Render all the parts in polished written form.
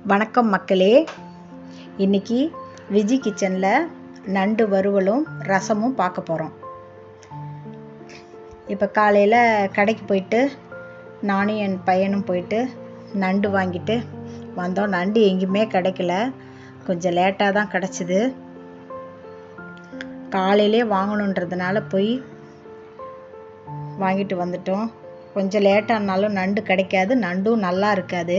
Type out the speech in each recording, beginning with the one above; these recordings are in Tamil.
வணக்கம் மக்களே. இன்னைக்கு விஜி கிச்சனில் நண்டு வறுவலும் ரசமும் பார்க்க போகிறோம். இப்போ காலையில் கடைக்கு போயிட்டு நானும் என் பையனும் போயிட்டு நண்டு வாங்கிட்டு வந்தோம். நண்டு எங்கேயுமே கிடைக்கல, கொஞ்சம் லேட்டாக தான் கிடச்சிது. காலையிலே வாங்கணுன்றதுனால போய் வாங்கிட்டு வந்துட்டோம். கொஞ்சம் லேட்டானாலும் நண்டு கிடைக்காது, நண்டும் நல்லா இருக்காது.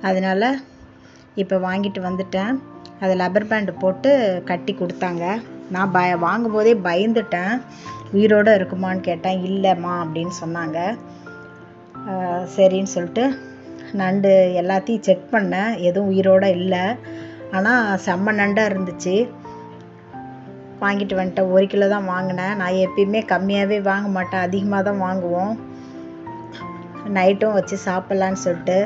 அதனால் இப்போ வாங்கிட்டு வந்துட்டேன். அது லப்பர் பேண்டு போட்டு கட்டி கொடுத்தாங்க. நான் வாங்கும்போதே பயந்துட்டேன், உயிரோடு இருக்குமான்னு கேட்டேன். இல்லைம்மா அப்படின்னு சொன்னாங்க. சரின்னு சொல்லிட்டு நண்டு எல்லாத்தையும் செக் பண்ணேன், எதுவும் உயிரோடு இல்லை. ஆனால் செம்ம நண்டாக இருந்துச்சு. வாங்கிட்டு வந்துட்டேன். 1 கிலோ தான் வாங்கினேன். நான் எப்பயுமே கம்மியாகவே வாங்க மாட்டேன், அதிகமாக தான் வாங்குவோம், நைட்டும் வச்சு சாப்பிட்லான்னு சொல்லிட்டு.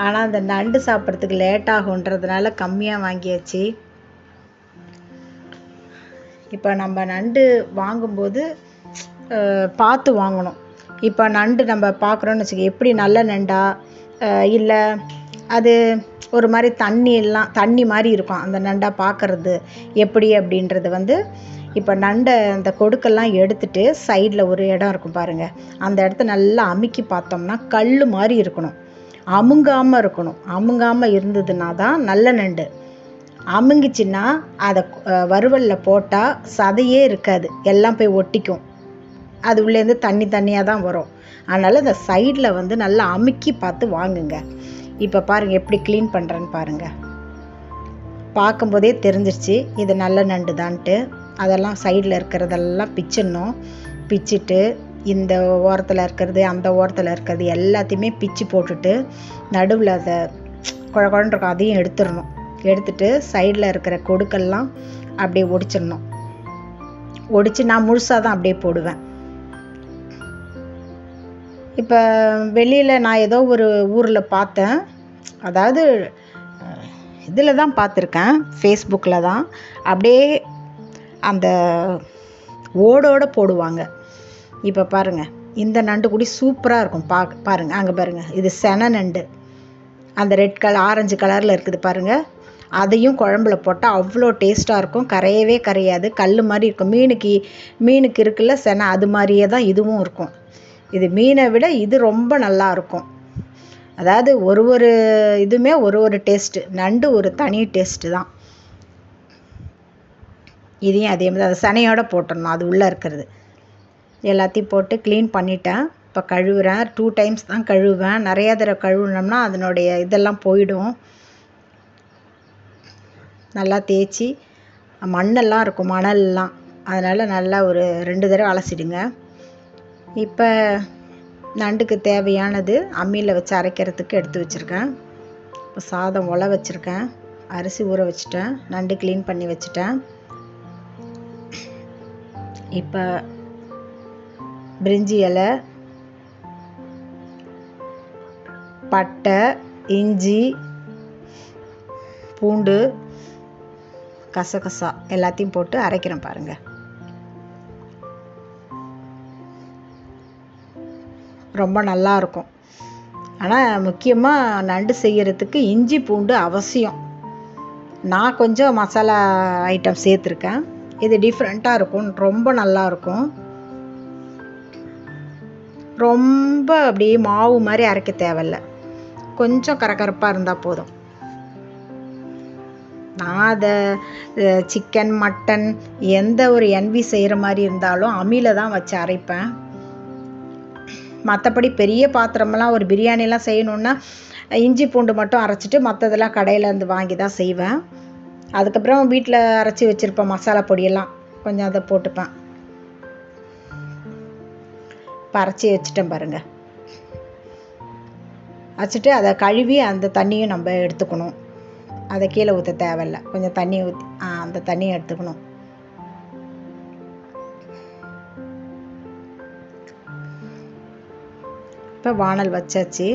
ஆனால் அந்த நண்டு சாப்பிட்றதுக்கு லேட் ஆகுன்றதுனால கம்மியாக வாங்கியாச்சு. இப்போ நம்ம நண்டு வாங்கும்போது பார்த்து வாங்கணும். இப்போ நண்டு நம்ம பார்க்குறோன்னு வச்சுக்க, எப்படி நல்ல நண்டா இல்லை அது ஒரு மாதிரி தண்ணி மாதிரி இருக்கும் அந்த நண்டா பார்க்குறது எப்படி அப்படின்றது இப்போ நண்டை அந்த கொடுக்கெல்லாம் எடுத்துட்டு சைடில் ஒரு இடம் இருக்கும் பாருங்கள், அந்த இடத்த நல்லா அமுக்கி பார்த்தோம்னா கல் மாதிரி இருக்கணும், அமுங்காமல் இருக்கணும். அமுங்காமல் இருந்ததுன்னா தான் நல்ல நண்டு. அமுங்கிச்சின்னா அதை வறுவலில் போட்டால் சதையே இருக்காது, எல்லாம் போய் ஒட்டிக்கும், அது உள்ளேருந்து தண்ணியாக தான் வரும். அதனால் இந்த சைடில் நல்லா அமுக்கி பார்த்து வாங்குங்க. இப்போ பாருங்கள் எப்படி க்ளீன் பண்ணுறேன்னு பாருங்கள். பார்க்கும்போதே தெரிஞ்சிருச்சு இது நல்ல நண்டு தான்ட்டு. அதெல்லாம் சைடில் இருக்கிறதெல்லாம் பிச்சிடணும். பிச்சிட்டு இந்த ஓரத்தில் இருக்கிறது அந்த ஓரத்தில் இருக்கிறது எல்லாத்தையுமே பிச்சு போட்டுட்டு நடுவில் அதை குழன்னு இருக்கும், அதையும் எடுத்துடணும். எடுத்துட்டு சைடில் இருக்கிற கொடுக்கெல்லாம் அப்படியே ஒடிச்சிடணும். ஒடிச்சு நான் முழுசாக தான் அப்படியே போடுவேன். இப்போ வெளியில் நான் ஏதோ ஒரு ஊரில் பார்த்தேன், அதாவது இதில் தான் பார்த்துருக்கேன், ஃபேஸ்புக்கில் தான், அப்படியே அந்த ஓடோடு போடுவாங்க. இப்போ பாருங்கள், இந்த நண்டு கூடி சூப்பராக இருக்கும். பாருங்கள், அங்கே பாருங்கள், இது சென நண்டு, அந்த ரெட் கலர் ஆரஞ்சு கலரில் இருக்குது பாருங்கள். அதையும் குழம்புல போட்டால் அவ்வளோ டேஸ்ட்டாக இருக்கும், கரையவே கரையாது, கல் மாதிரி இருக்கும். மீனுக்கு இருக்குல்ல செனை, அது மாதிரியே தான் இதுவும் இருக்கும். இது மீனை விட இது ரொம்ப நல்லா இருக்கும். அதாவது ஒரு இதுவுமே ஒரு டேஸ்ட்டு. நண்டு ஒரு தனி டேஸ்ட்டு தான். இதையும் அதே மாதிரி அது சனையோடு போட்டுடணும், அது உள்ளே இருக்கிறது எல்லாத்தையும் போட்டு க்ளீன் பண்ணிட்டேன். இப்போ கழுவுறேன். 2 டைம்ஸ் தான் கழுவுவேன். நிறையா தடவை கழுவுனோம்னா அதனுடைய இதெல்லாம் போயிடும். நல்லா தேய்ச்சி, மண்ணெல்லாம் இருக்கும், மணல்லாம், அதனால் நல்லா ஒரு 2 தடவை அலசிடுங்க. இப்போ நண்டுக்கு தேவையானது அம்மியில் வச்சு அரைக்கிறதுக்கு எடுத்து வச்சுருக்கேன். இப்போ சாதம் ஒலை வச்சுருக்கேன், அரிசி ஊற வச்சுட்டேன், நண்டு க்ளீன் பண்ணி வச்சுட்டேன். இப்போ பிரிஞ்சி இலை, பட்டை, இஞ்சி, பூண்டு, கசகசா எல்லாத்தையும் போட்டு அரைக்கிறேன் பாருங்கள். ரொம்ப நல்லா இருக்கும். ஆனால் முக்கியமாக நண்டு செய்கிறதுக்கு இஞ்சி பூண்டு அவசியம். நான் கொஞ்சம் மசாலா ஐட்டம் சேர்த்துருக்கேன், இது டிஃப்ரெண்ட்டாக இருக்கும், ரொம்ப நல்லா இருக்கும். ரொம்ப அப்படியே மாவு மாதிரி அரைக்க தேவையில்ல, கொஞ்சம் கரகரப்பாக இருந்தால் போதும். நான் அதை சிக்கன் மட்டன் எந்த ஒரு NV செய்கிற மாதிரி இருந்தாலும் அம்மியில் தான் வச்சு அரைப்பேன். மற்றபடி பெரிய பாத்திரமெல்லாம் ஒரு பிரியாணிலாம் செய்யணுன்னா இஞ்சி பூண்டு மட்டும் அரைச்சிட்டு மற்றதெல்லாம் கடையிலேருந்து வாங்கி தான் செய்வேன். அதுக்கப்புறம் வீட்டில் அரைச்சி வச்சுருப்பேன் மசாலா பொடியெல்லாம், கொஞ்சம் அதை போட்டுப்பேன். இப்போ அரைச்சி வச்சுட்டேன் பாருங்கள். வச்சுட்டு அதை கழுவி அந்த தண்ணியும் நம்ம எடுத்துக்கணும். அதை கீழே ஊற்ற தேவையில்லை, கொஞ்சம் தண்ணி ஊற்றி அந்த தண்ணியை எடுத்துக்கணும். இப்போ வானல் வச்சாச்சு.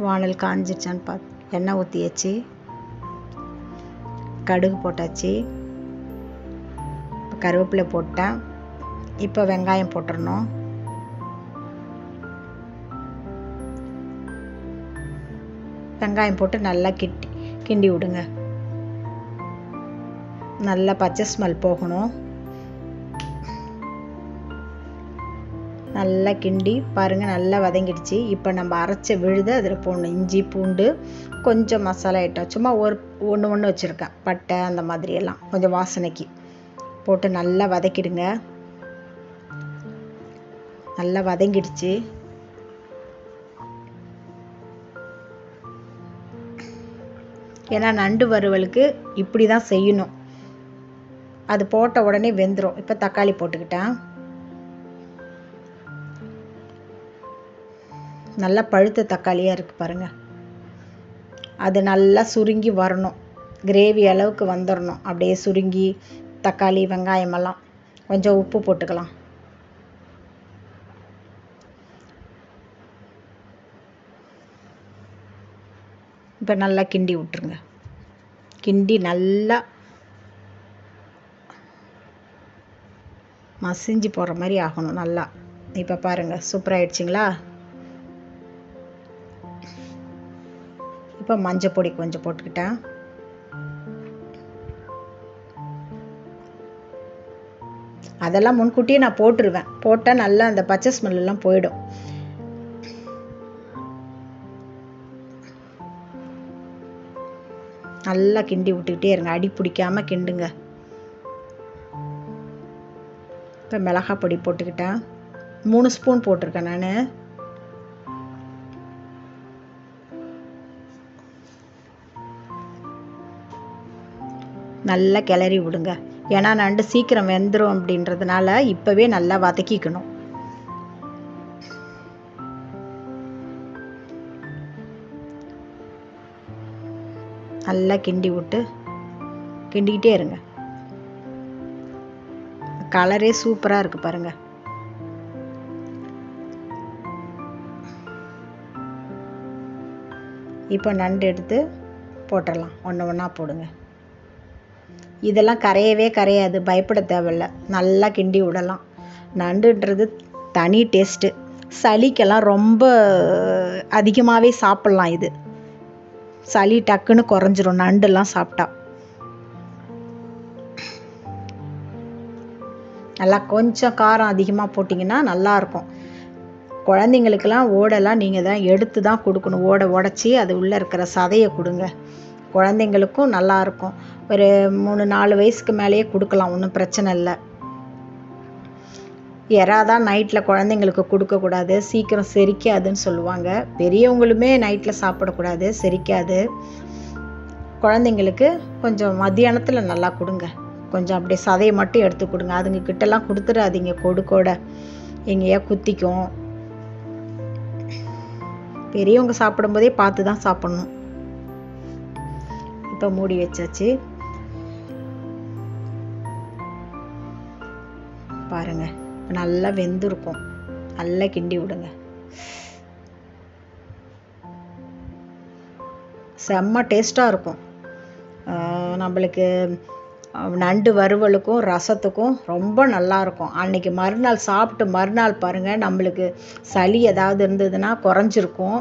வானல் காஞ்சிச்சான்னு பார்த்து எண்ணெய் ஊற்றியாச்சு, கடுகு போட்டாச்சு. கருவேப்பிலை போட்டேன். இப்போ வெங்காயம் போட்டுடணும். வெங்காயம் போட்டு நல்லா கிண்டி விடுங்க. நல்லா பச்சை ஸ்மெல் போகணும். நல்லா கிண்டி பாருங்கள், நல்லா வதங்கிடுச்சு. இப்போ நம்ம அரைச்ச விழுது அதில் போடணும். இஞ்சி பூண்டு கொஞ்சம் மசாலா ஐட்டம் சும்மா ஒன்று வச்சுருக்கேன். பட்டை அந்த மாதிரியெல்லாம் கொஞ்சம் வாசனைக்கு போட்டு நல்லா வதக்கிடுங்க. நல்லா வதங்கிடுச்சு. ஏன்னா நண்டு வறுவலுக்கு இப்படி தான் செய்யணும். அது போட்ட உடனே வெந்துடும். இப்போ தக்காளி போட்டுக்கிட்டேன். நல்லா பழுத்த தக்காளியாக இருக்குது பாருங்கள். அது நல்லா சுருங்கி வரணும். கிரேவி அளவுக்கு வந்துடணும். அப்படியே சுருங்கி தக்காளி வெங்காயமெல்லாம். கொஞ்சம் உப்பு போட்டுக்கலாம். இப்போ நல்லா கிண்டி விட்டுருங்க. கிண்டி நல்லா மசிஞ்சு போகிற மாதிரி ஆகணும் நல்லா. இப்போ பாருங்கள், சூப்பராகிடுச்சிங்களா? இப்போ மஞ்சள் பொடி கொஞ்சம் போட்டுக்கிட்டேன். அதெல்லாம் முன்கூட்டியே நான் போட்டுருவேன். போட்டால் நல்லா அந்த பச்சை ஸ்மெல்லாம் போயிடும். நல்லா கிண்டி விட்டுக்கிட்டே இருங்க. அடி பிடிக்காம கிண்டுங்க. இப்போ மிளகாய் பொடி போட்டுக்கிட்டேன். 3 ஸ்பூன் போட்டிருக்கேன் நான். நல்லா கிளறி விடுங்க. ஏன்னா நண்டு சீக்கிரம் வெந்துடும் அப்படின்றதுனால இப்போவே நல்லா வதக்கிக்கணும். நல்லா கிண்டி விட்டு கிண்டிக்கிட்டே இருங்க. கலரே சூப்பராக இருக்குது பாருங்கள். இப்போ நண்டு எடுத்து போட்டுடலாம். ஒன்றா போடுங்க. இதெல்லாம் கரையவே கரையாது, பயப்பட தேவையில்ல. நல்லா கிண்டி விடலாம். நண்டுன்றது தனி டேஸ்ட்டு. சளிக்கெல்லாம் ரொம்ப அதிகமாகவே சாப்பிட்லாம். இது சளி டக்குன்னு குறைஞ்சிரும் நண்டுலாம் சாப்பிட்டா. நல்லா கொஞ்சம் காரம் அதிகமாக போட்டிங்கன்னா நல்லாயிருக்கும். குழந்தைங்களுக்கெல்லாம் ஓடெல்லாம் நீங்கள் தான் எடுத்து தான் கொடுக்கணும். ஓடை உடச்சி அது உள்ளே இருக்கிற சதையை கொடுங்க. குழந்தைங்களுக்கும் நல்லாயிருக்கும். ஒரு 3-4 வயசுக்கு மேலேயே கொடுக்கலாம், ஒன்றும் பிரச்சனை இல்லை. தான் நைட்டில் குழந்தைங்களுக்கு கொடுக்கக்கூடாது, சீக்கிரம் செரிக்காதுன்னு சொல்லுவாங்க. பெரியவங்களுமே நைட்டில் சாப்பிடக்கூடாது, செரிக்காது. குழந்தைங்களுக்கு கொஞ்சம் மத்தியானத்தில் நல்லா கொடுங்க. கொஞ்சம் அப்படியே சதையை மட்டும் எடுத்து கொடுங்க. அதுங்க கிட்டலாம் கொடுத்துடாதீங்க. கொடுக்கோட எங்கேயா குத்திக்கும். பெரியவங்க சாப்பிடும்போதே பார்த்து தான் சாப்பிட்ணும். இப்போ மூடி வச்சாச்சு. பாருங்க, நல்லா வெந்திருக்கும். நல்லா கிண்டி விடுங்க. செம்ம டேஸ்ட்டாக இருக்கும். நம்மளுக்கு நண்டு வறுவலுக்கும் ரசத்துக்கும் ரொம்ப நல்லாயிருக்கும். அன்றைக்கி மறுநாள் சாப்பிட்டு மறுநாள் பாருங்கள், நம்மளுக்கு சளி ஏதாவது இருந்ததுன்னா குறைஞ்சிருக்கும்.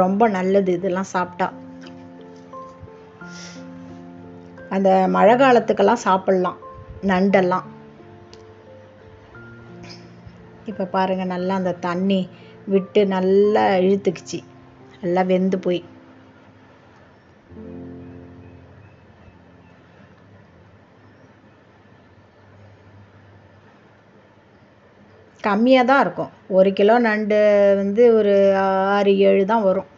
ரொம்ப நல்லது இதெல்லாம் சாப்பிட்டா. அந்த மழை காலத்துக்கெல்லாம் சாப்பிட்லாம் நண்டெல்லாம். இப்போ பாருங்கள், நல்லா அந்த தண்ணி விட்டு நல்லா இழுத்துக்குச்சு. நல்லா வெந்து போய் கம்மியாக தான் இருக்கும். 1 கிலோ நண்டு வந்து ஒரு 6-7 தான் வரும்.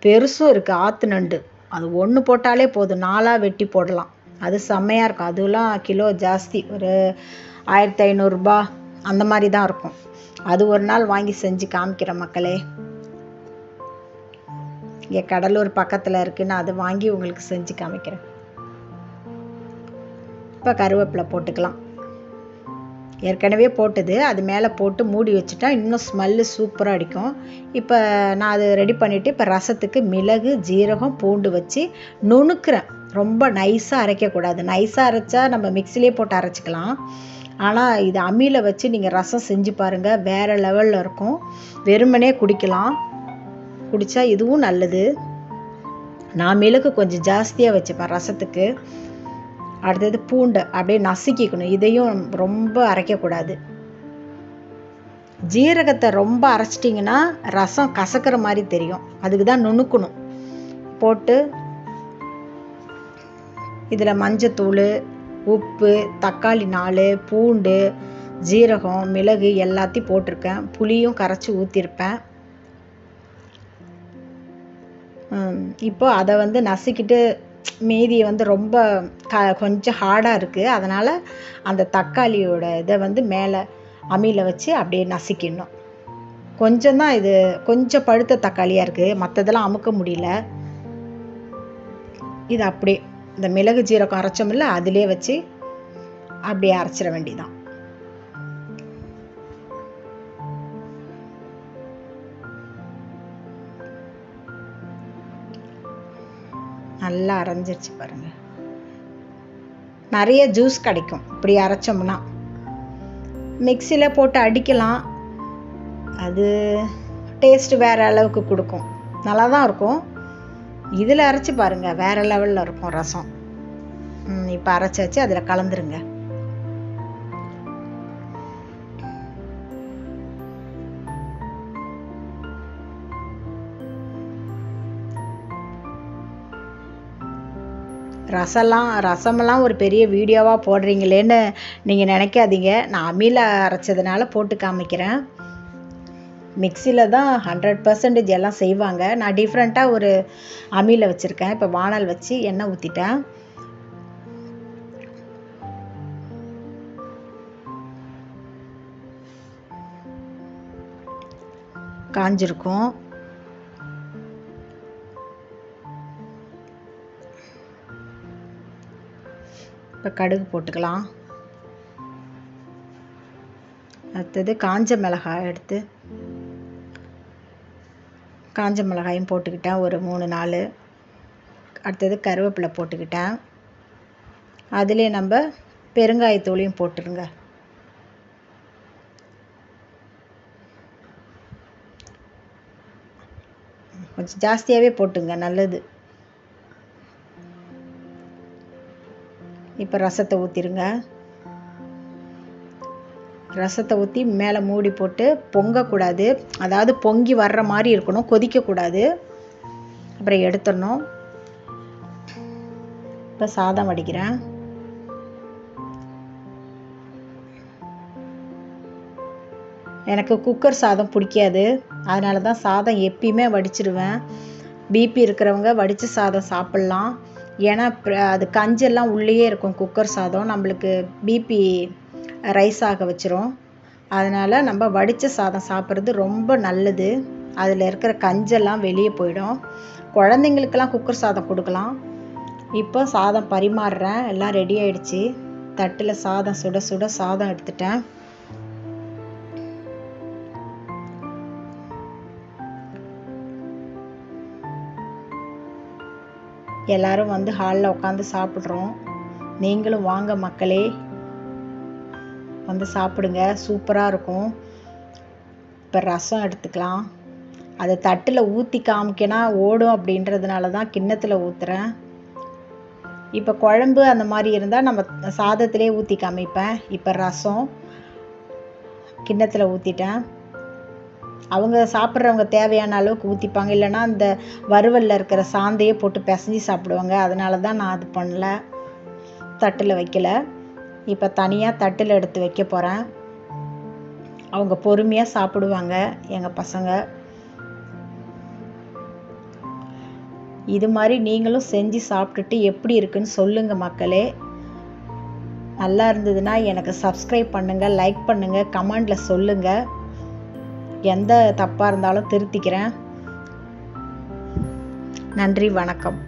பெருசும் இருக்குது ஆற்று நண்டு. அது ஒன்று போட்டாலே போதும், 4ஆக வெட்டி போடலாம். அது செம்மையாக இருக்கும். அதுலாம் கிலோ ஜாஸ்தி, ஒரு 1500 ரூபா அந்த மாதிரி தான் இருக்கும். அது ஒரு நாள் வாங்கி செஞ்சு காமிக்கிற மக்களே. இங்கே கடலூர் பக்கத்தில் இருக்குது, நான் அதை வாங்கி உங்களுக்கு செஞ்சு காமிக்கிறேன். இப்போ கருவேப்பிலை போட்டுக்கலாம். ஏற்கனவே போட்டது, அது மேலே போட்டு மூடி வச்சுட்டா இன்னும் ஸ்மெல்லு சூப்பராக அடிக்கும். இப்போ நான் அது ரெடி பண்ணிவிட்டு இப்போ ரசத்துக்கு மிளகு, ஜீரகம், பூண்டு வச்சு நுணுக்கிறேன். ரொம்ப நைஸாக அரைக்கக்கூடாது. நைஸாக அரைச்சா நம்ம மிக்சிலே போட்டு அரைச்சிக்கலாம். ஆனால் இது அம்மியில் வச்சு நீங்கள் ரசம் செஞ்சு பாருங்கள், வேறு லெவலில் இருக்கும். வெறுமனே குடிக்கலாம், குடித்தா இதுவும் நல்லது. நான் மிளகு கொஞ்சம் ஜாஸ்தியாக வச்சுப்பேன் ரசத்துக்கு. அடுத்தது பூண்டை அப்படியே நசுக்கிக்கணும், இதையும் ரொம்ப அரைக்கக்கூடாது. ஜீரகத்தை ரொம்ப அரைச்சிட்டிங்கன்னா ரசம் கசக்கிற மாதிரி தெரியும், அதுக்கு தான் நுணுக்கணும். போட்டு இதில் மஞ்சத்தூள், உப்பு, தக்காளி 4, பூண்டு, ஜீரகம், மிளகு எல்லாத்தையும் போட்டிருக்கேன். புளியும் கரைச்சி ஊற்றிருப்பேன். இப்போ அதை வந்து நசுக்கிட்டு மீதியை வந்து ரொம்ப கொஞ்சம் ஹார்டாக இருக்குது, அதனால் அந்த தக்காளியோட இதை வந்து மேலே அம்மியில் வச்சு அப்படியே நசுக்கிடணும். கொஞ்சம் தான் இது, கொஞ்சம் பழுத்த தக்காளியாக இருக்குது, மற்றதெல்லாம் அமுக்க முடியல. இது அப்படியே இந்த மிளகு ஜீரகம் அரைச்சோம்ல அதிலே வச்சு அப்படியே அரைச்சிட வேண்டியதான். நல்லா அரைஞ்சிருச்சு பாருங்கள். நிறைய ஜூஸ் கிடைக்கும் இப்படி அரைச்சோம்னா. மிக்சியில் போட்டு அடிக்கலாம், அது டேஸ்ட் வேறு அளவுக்கு கொடுக்கும், நல்லா தான் இருக்கும். இதில் அரைச்சி பாருங்கள், வேறு லெவலில் இருக்கும் ரசம். இப்போ அரைச்சி வச்சு அதில் கலந்துருங்க. ரசமெல்லாம் ஒரு பெரிய வீடியோவாக போடுறீங்களேன்னு நீங்கள் நினைக்காதீங்க. நான் அம்மியில் அரைச்சதுனால போட்டு காமிக்கிறேன். மிக்சியில் தான் 100% எல்லாம் செய்வாங்க. நான் டிஃப்ரெண்ட்டாக ஒரு அம்மியில் வச்சுருக்கேன். இப்போ வானல் வச்சு எண்ணெய் ஊற்றிட்டேன். காஞ்சிருக்கும். இப்போ கடுகு போட்டுக்கலாம். அடுத்தது காஞ்ச மிளகாய் எடுத்து காஞ்ச மிளகாயும் போட்டுக்கிட்டேன், ஒரு 3-4. அடுத்தது கருவேப்பிலை போட்டுக்கிட்டேன். அதிலே நம்ம பெருங்காயத்தூளையும் போட்டுருங்க. கொஞ்சம் ஜாஸ்தியாகவே போட்டுங்க, நல்லது. இப்போ ரசத்தை ஊற்றிடுங்க. ரசத்தை ஊற்றி மேலே மூடி போட்டு பொங்கக்கூடாது, அதாவது பொங்கி வர்ற மாதிரி இருக்கணும், கொதிக்கக்கூடாது. அப்புறம் எடுத்துடணும். இப்போ சாதம் வடிக்கிறேன். எனக்கு குக்கர் சாதம் பிடிக்காது, அதனால தான் சாதம் எப்பயுமே வடிச்சிடுவேன். பிபி இருக்கிறவங்க வடித்த சாதம் சாப்பிட்லாம், ஏன்னா அது கஞ்செல்லாம் உள்ளேயே இருக்கும். குக்கர் சாதம் நம்மளுக்கு பிபி ரைஸ் ஆக வச்சிரும். அதனால் நம்ம வடித்த சாதம் சாப்பிட்றது ரொம்ப நல்லது, அதில் இருக்கிற கஞ்செல்லாம் வெளியே போயிடும். குழந்தைங்களுக்கெல்லாம் குக்கர் சாதம் கொடுக்கலாம். இப்போ சாதம் பரிமாறுறேன், எல்லாம் ரெடி ஆயிடுச்சு. தட்டில் சாதம் சுட சுட சாதம் எடுத்துட்டேன். எல்லாரும் வந்து ஹாலில் உட்காந்து சாப்பிட்றோம். நீங்களும் வாங்க மக்களே, வந்து சாப்பிடுங்க, சூப்பராக இருக்கும். இப்போ ரசம் எடுத்துக்கலாம். அதை தட்டில் ஊற்றி காமிக்கனா ஓடும், அப்படின்றதுனால தான் கிண்ணத்தில் ஊற்றுறேன். இப்போ குழம்பு அந்த மாதிரி இருந்தால் நம்ம சாதத்திலே ஊற்றி காமிப்பேன். இப்போ ரசம் கிண்ணத்தில் ஊற்றிட்டேன். அவங்க சாப்பிட்றவங்க தேவையான அளவுக்கு ஊற்றிப்பாங்க, இல்லைன்னா அந்த வறுவலில் இருக்கிற சாந்தையே போட்டு பிசைஞ்சு சாப்பிடுவாங்க. அதனால தான் நான் அது பண்ணல, தட்டில் வைக்கல. இப்போ தனியாக தட்டில் எடுத்து வைக்க போகிறேன். அவங்க பொறுமையாக சாப்பிடுவாங்க எங்கள் பசங்க. இது மாதிரி நீங்களும் செஞ்சு சாப்பிட்டுட்டு எப்படி இருக்குன்னு சொல்லுங்கள் மக்களே. நல்லா இருந்ததுன்னா எனக்கு சப்ஸ்கிரைப் பண்ணுங்கள், லைக் பண்ணுங்கள், கமெண்டில் சொல்லுங்கள். எந்த தப்பாக இருந்தாலும் திருத்திக்கிறேன். நன்றி, வணக்கம்.